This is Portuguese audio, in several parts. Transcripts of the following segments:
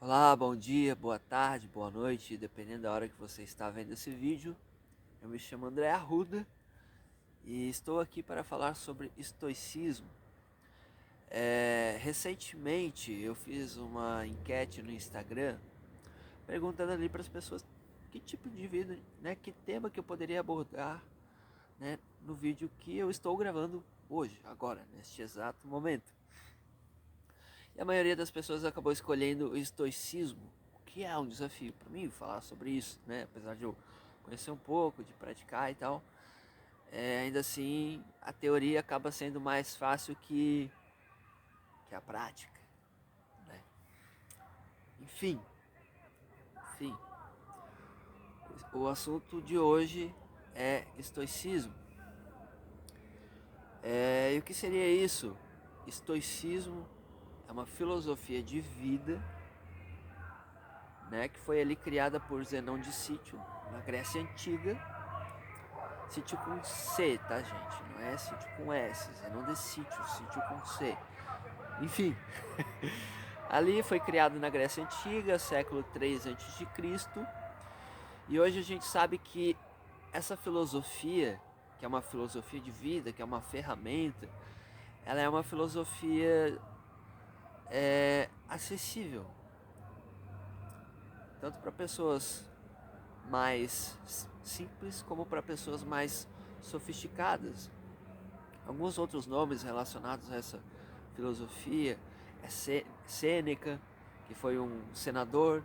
Olá, bom dia, boa tarde, boa noite, dependendo da hora que você está vendo esse vídeo. Eu me chamo André Arruda e estou aqui para falar sobre estoicismo. Recentemente eu fiz uma enquete no Instagram perguntando ali para as pessoas que tipo de vida, que tema que eu poderia abordar, no vídeo que eu estou gravando hoje, agora, neste exato momento. E a maioria das pessoas acabou escolhendo o estoicismo, o que é um desafio para mim falar sobre isso, apesar de eu conhecer um pouco, de praticar e tal, ainda assim a teoria acaba sendo mais fácil que a prática, né? Enfim, enfim, o assunto de hoje é estoicismo. E o que seria isso? Estoicismo é uma filosofia de vida, que foi ali criada por Zenão de Sítio, na Grécia Antiga. Sítio com C, tá, gente? Não é sítio com S, Zenão de Sítio, sítio com C. Enfim, ali foi criado na Grécia Antiga, século 3 a.C. E hoje a gente sabe que essa filosofia, que é uma filosofia de vida, que é uma ferramenta, ela é uma filosofia acessível, tanto para pessoas mais simples como para pessoas mais sofisticadas. Alguns outros nomes relacionados a essa filosofia é Sêneca, que foi um senador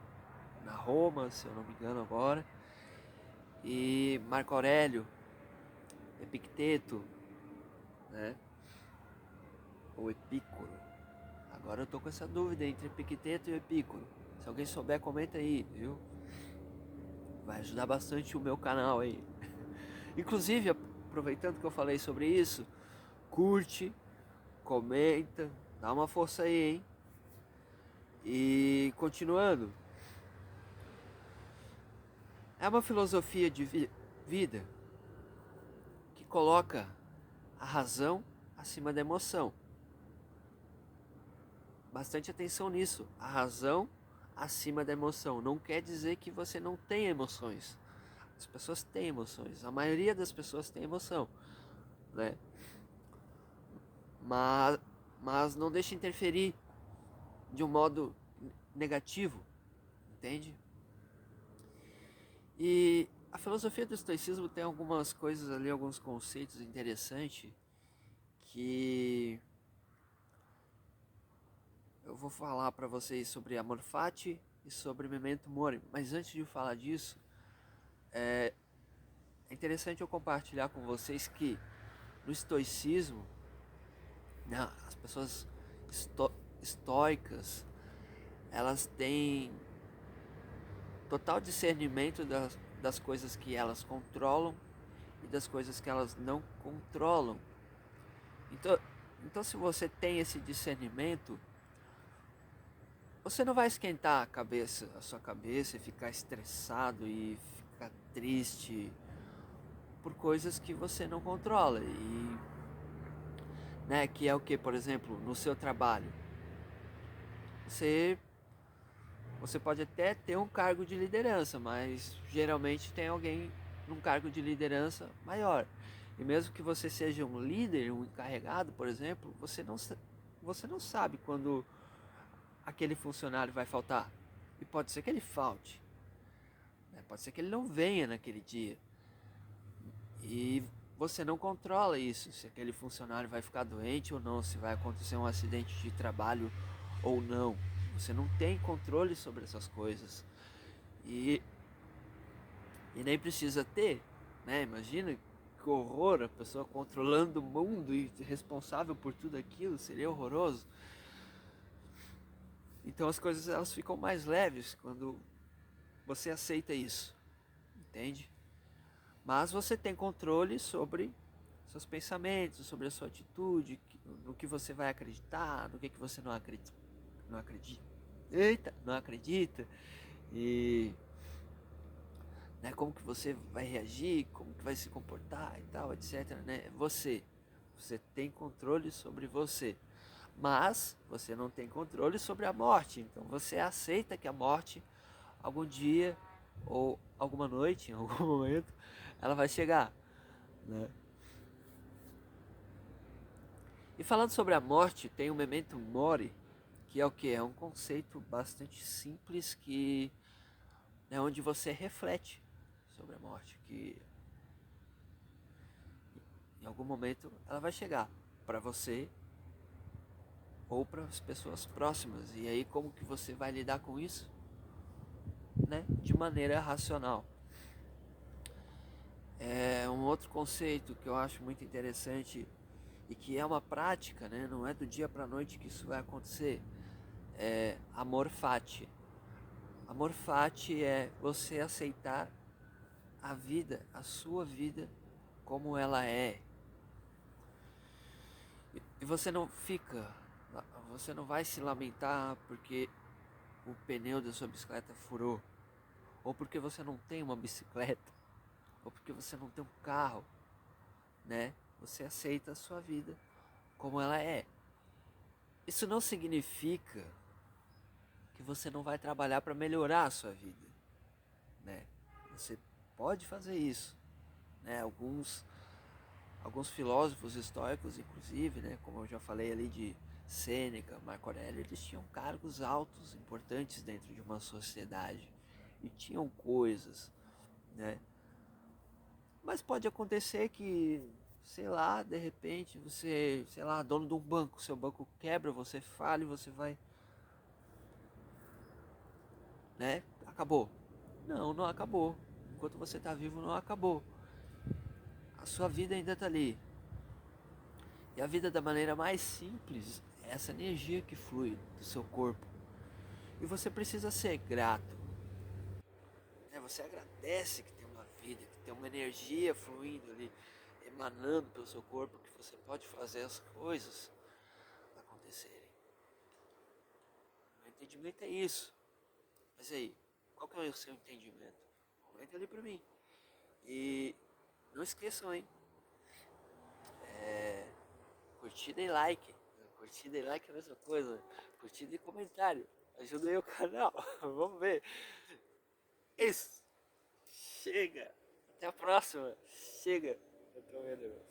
na Roma, se eu não me engano agora, e Marco Aurélio, Epicteto, né? Ou Epícoro. Agora eu tô com essa dúvida entre Epicteto e Epícoro. Se alguém souber, comenta aí, viu? Vai ajudar bastante o meu canal aí. Inclusive, aproveitando que eu falei sobre isso, curte, comenta, dá uma força aí, hein? E continuando, é uma filosofia de vida que coloca a razão acima da emoção. Bastante atenção nisso. A razão acima da emoção. Não quer dizer que você não tem emoções. As pessoas têm emoções. A maioria das pessoas tem emoção, né? Mas, mas não deixe interferir de um modo negativo, entende? E a filosofia do estoicismo tem algumas coisas ali, alguns conceitos interessantes que eu vou falar para vocês sobre amor fati e sobre memento mori. Mas antes de falar disso, é interessante eu compartilhar com vocês que no estoicismo, né, as pessoas estoicas, elas têm total discernimento das coisas que elas controlam e das coisas que elas não controlam. Então, então se você tem esse discernimento, você não vai esquentar a sua cabeça e ficar estressado e ficar triste por coisas que você não controla. E, que é o que, por exemplo, no seu trabalho, você você pode até ter um cargo de liderança, mas geralmente tem alguém num cargo de liderança maior. E mesmo que você seja um líder, um encarregado, por exemplo, você não sabe quando aquele funcionário vai faltar. E pode ser que ele falte, né? Pode ser que ele não venha naquele dia. E você não controla isso, se aquele funcionário vai ficar doente ou não, se vai acontecer um acidente de trabalho ou não. Você não tem controle sobre essas coisas. E, e nem precisa ter, né? Imagina que horror, a pessoa controlando o mundo e responsável por tudo aquilo, seria horroroso. Então as coisas elas ficam mais leves quando você aceita isso, entende? Mas você tem controle sobre seus pensamentos, sobre a sua atitude, no que você vai acreditar, no que você não acredita, não acredita, e como que você vai reagir, como que vai se comportar e tal, etc, né? Você tem controle sobre você, Mas você não tem controle sobre a morte, então você aceita que a morte algum dia ou alguma noite, em algum momento, ela vai chegar, né? E falando sobre a morte, tem o Memento Mori, que é o que? É um conceito bastante simples que é onde você reflete sobre a morte, que em algum momento ela vai chegar para você ou para as pessoas próximas. E aí como que você vai lidar com isso? Né? De maneira racional. É um outro conceito que eu acho muito interessante e que é uma prática, né? Não é do dia para a noite que isso vai acontecer. É amor fati. Amor fati é você aceitar a vida, a sua vida como ela é. E você não vai se lamentar porque o pneu da sua bicicleta furou, ou porque você não tem uma bicicleta, ou porque você não tem um carro, né? Você aceita a sua vida como ela é. Isso não significa que você não vai trabalhar para melhorar a sua vida, né? Você pode fazer isso, né? Alguns filósofos estoicos, inclusive, né? Como eu já falei ali de Sêneca, Marco Aurélio, eles tinham cargos altos, importantes dentro de uma sociedade e tinham coisas, né? Mas pode acontecer que, sei lá, de repente você, sei lá, dono de um banco, seu banco quebra, você fala e você vai, né? Acabou. Não, não acabou. Enquanto você está vivo, não acabou. A sua vida ainda está ali. E a vida da maneira mais simples é essa energia que flui do seu corpo. E você precisa ser grato. Né? Você agradece que tem uma vida, que tem uma energia fluindo ali, emanando pelo seu corpo, que você pode fazer as coisas acontecerem. O entendimento é isso. Mas aí, qual que é o seu entendimento? Comenta ali pra mim. E não esqueçam, hein? Curtida e like. Curtida e like é a mesma coisa. Curtida e comentário. Ajuda aí o canal. Vamos ver. Isso. Chega. Até a próxima. Chega. Eu tô vendo.